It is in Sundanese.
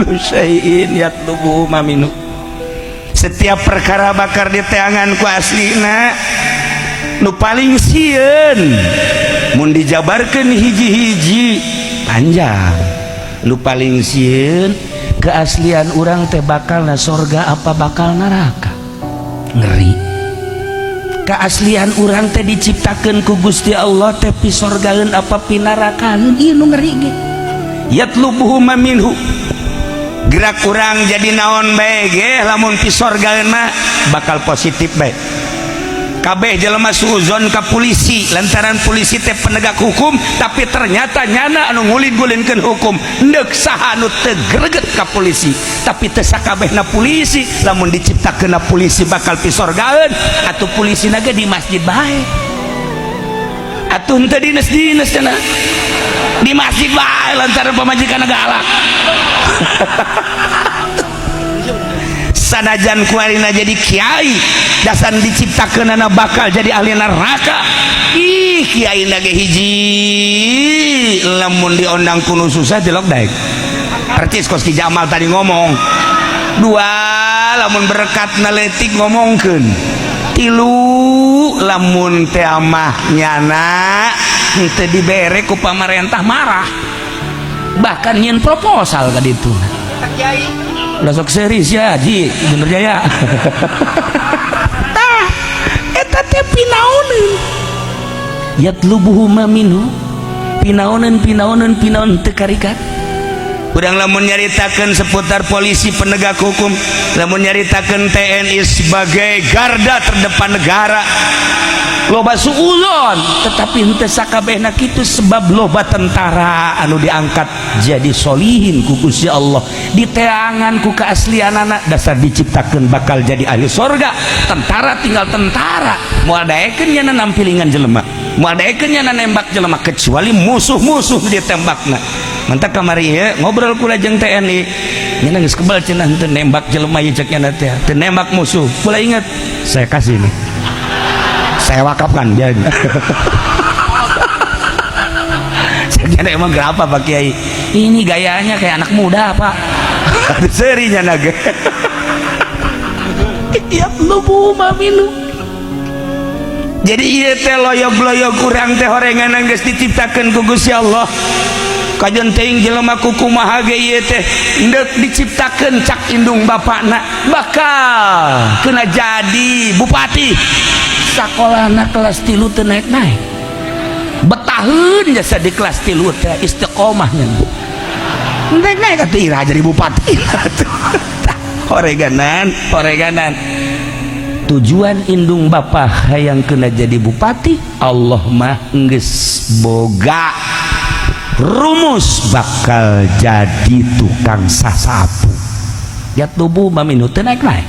kullu syai'in yatlubu maminu. Setiap perkara bakar di teangan ku aslina nu paling sieun mun dijabarkeun hiji-hiji panjang. Nu paling sieun keaslian urang teh bakalna sorga apa bakal neraka, ngeri. Keaslian urang teh diciptakeun ku Gusti Allah teh pi sorgaeun apa pi nerakaeun, ieu nu ngeri ge. Yatlubuhu minhu, gerak urang jadi naon bae ge lamun pi sorgaeun mah bakal positif bae. Kabeh jelema suuzon ka polisi lantaran polisi teh penegak hukum, tapi ternyata nyana anu ngulin-gulinkeun hukum. Neuk saha anu teu greget ka polisi, tapi teu sakabehna polisi lamun diciptakeunna polisi bakal pi sorgaeun. Atuh polisina ge di masjid bae, atuh henteu dines-dines cenah di masjid bae lantaran pamajikanna galak. Sanajan kuarina jadi kiai dasan diciptakeunana bakal jadi ahli neraka. Ih kiai ge hiji lamun diondang kuno susah jelok daek. Percis kos Ki Jamal tadi ngomong. Dua lamun berkat naletik ngomongkeun. Tilu lamun teh amah nyana teu dibere ku pamarentah marah. Bahkan nyeun proposal ka ditu. Kiai udah sok serius ya Ji bener jaya. Tah eta teh pinaoneun yatlubuhu maminu, pinaoneun teu karikat. Urang lamun nyaritakeun seputar polisi penegak hukum, lamun nyaritakeun TNI sebagai garda terdepan negara, loba suuzon, tetapi henteu sakabehna kitu sebab loba tentara anu diangkat jadi solihin ku Gusti Allah diteangan ku keaslianana dasar diciptakeun bakal jadi ahli sorga. Tentara tinggal tentara, moal daekeun nya nampilingan jelema, moal daekeun nya nembak jelema, kecuali musuh-musuh ditembakna. Mantap kamari ya ngobrol kula jeung TNI nya geus kebal cenah henteu nembak jelema ieu cek nya teh, teu nembak musuh. Kula inget saya kasih nih, saya wakafkan jadi. Sekjana emang berapa Pak Kiai? Ini gayanya kayak anak muda Pak. Ada serinya naga. Ya lubu maminu. Jadi ieu teh loyog-loyog urang teh horenganan geus diciptakeun ku Gusti Allah. Kajen teuing jelema kumaha ge ieu teh neuk diciptakeun cak indung bapakna bakal kena jadi bupati. Sakolahna kelas 3 teu naik-naik, betaheun jasa di kelas 3 teh istiqomah nya naik-naik atuh ira jadi bupati. Horeganan tujuan indung bapa hayang kena jadi bupati, Allah mah geus boga rumus bakal jadi tukang sasapu. Yatlubu maminu teu naik-naik,